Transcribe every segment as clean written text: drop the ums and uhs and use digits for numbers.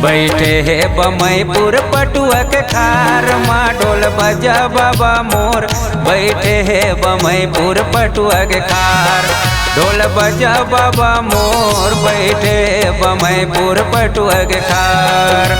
बैठे है बमईपुर पटुआ के खार माँ ढोल बजा बाबा मोर। बैठे है बमईपुर पटुआ के खार ढोल बजा बाबा मोर। बैठे है बमईपुर पटुआ के खार।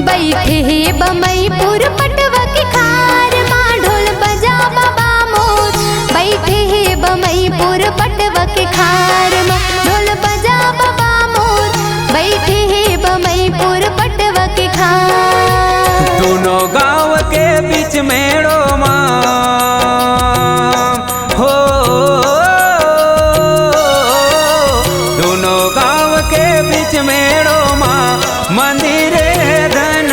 बैठे है बमईपुर पटुआ के खार माँ ढोल बजा बाबा मोर। बैठे है बमईपुर पटुआ के खार माँ ढोल बजा बाबा मोर। बैठे है बमईपुर पटुआ के खार। दोनों गांव के बीच मेड़ो माँ हो, दोनों गांव के बीच मेड़ो माँ मंदिर धन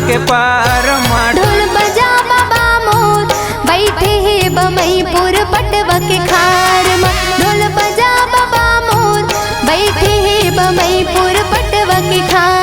के पार माँ ढोल बजा बाबा मोर। बैठे है बमईपुर पटुआ के खार माँ ढोल बजा बाबा मोर। बैठे है बमईपुर पटुआ के खार।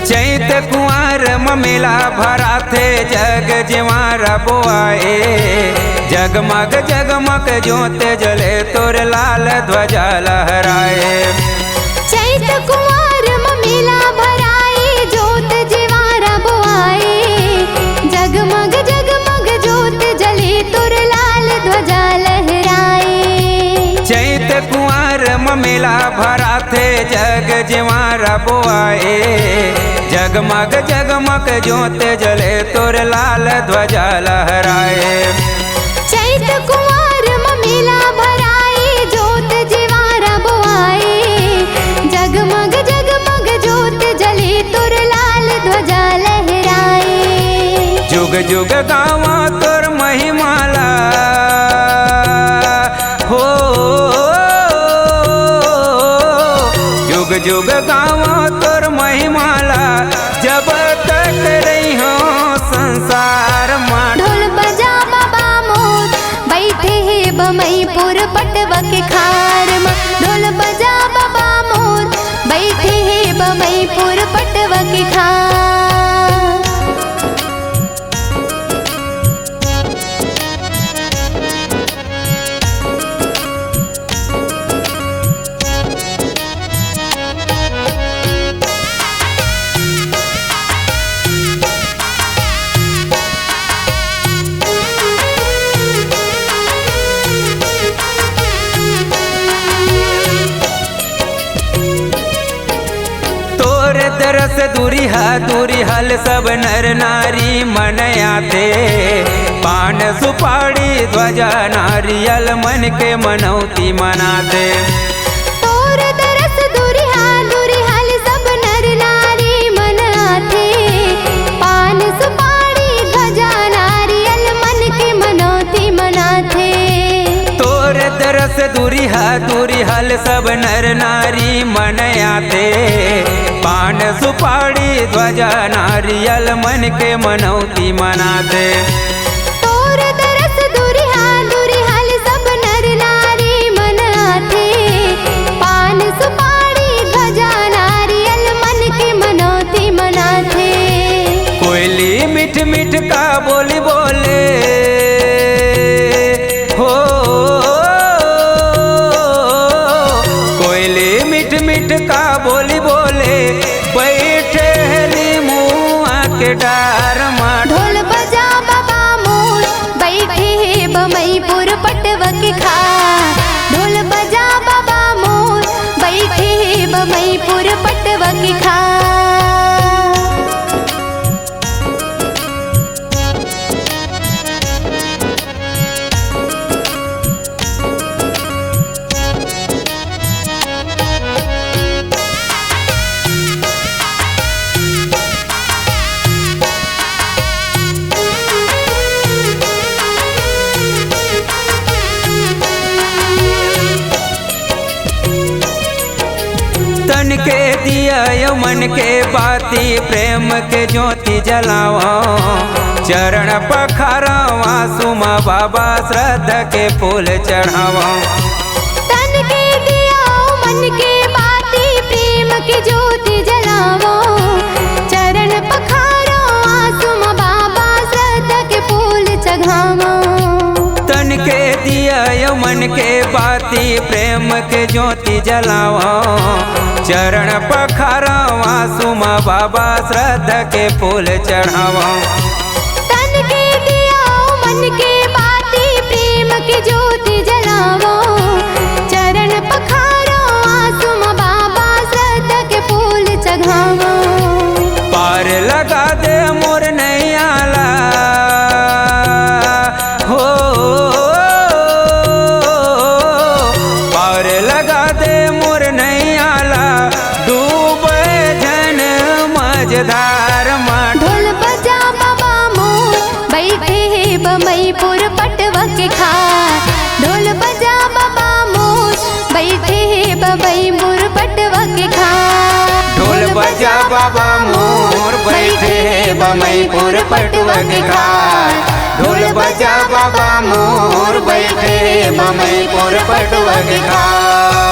चैत कुंवर मेला भरा थे जग जिवारा बोआए। जगमग जगमग ज्योत जले तोर लाल ध्वजा लहराए। चैत कुंवर मेला भराए जोत जिवारा बोआए। जगमग जगमग जोत जले तुर लाल ध्वजा लहराए। चैत कुंवर मेला भरा थे जग जिवारा बोआए। जगमग जगमग ज्योत जले तोर लाल ध्वजा लहराए। चैत कुंवर मेला भराए जोत जिवारा बोआए। जगमग जगमग जोत जले तुर लाल ध्वजा लहराए। जुग जुग गावा तोर महिमाला हो, जुग जुग गावा तोर महिमाला जब तक रही हो संसार माँ। ढोल बजा बाबा मोर। बैठे है बमईपुर पटुआ के खार माँ ढोल बजा बाबा मोर। बैठे है बमईपुर पटुआ के खार। दरस दूरी हाल सब नर नारी मनयाते। पान सुपाड़ी ध्वजा नारियल मन के मनौती मनाते। तोर दरस दूरी हाल सब नर नारी मनाते। पान सुपाड़ी ध्वजा नारियल मन के मनौती मनाते। तोर दरस दूरी हाल सब नर नारी मनयाते। पान सुपाड़ी ध्वजा नारियल मन के मनौती मनाते। तोर दरस दूरी हाल सब नर नारी मनाते। पान सुपाड़ी ध्वजा नारियल मन के मनौती मनाते। कोयली मिठ मिठ का बोली बोले हो, कोयली मिठ मिठ का बोली बोले। बैठे हली मुआ के डार माँ ढोल बजा बाबा मन के बाती प्रेम के ज्योति जलाओ चरण पखारावा सुमा बाबा श्रद्धा के फूल चढ़ावा तन के दिया मन के बाती प्रेम की ज्योति जलाओ चरण पखारो आसुम बाबा श्रद्धा के फूल चढ़ावो तन के दिया मन के बाती प्रेम के ज्योति जलाओ चरण पखारावा सुमा बाबा श्रद्धा के फूल चढ़ावा तन के दिया मन के बाती प्रेम की ज्योति जलावो चरण पखारो आसुम बाबा श्रद्धा के फूल चढ़ावो पार लगा दे मोर नैयाला हो पार लगा दे मोर नैयाला डूबे जन मझधार माँ ढोल बजा बाबा मोर बैठे हे बमईपुर पटवा के खार ढोल बजा बाबा मोर बैठे हे बमईपुर पटवा के खार ढोल बजा बाबा मोर बैठे हे बमईपुर पटुआ के खार ढोल बजा बाबा मोर बैठे हे बमईपुर पटुआ के खार।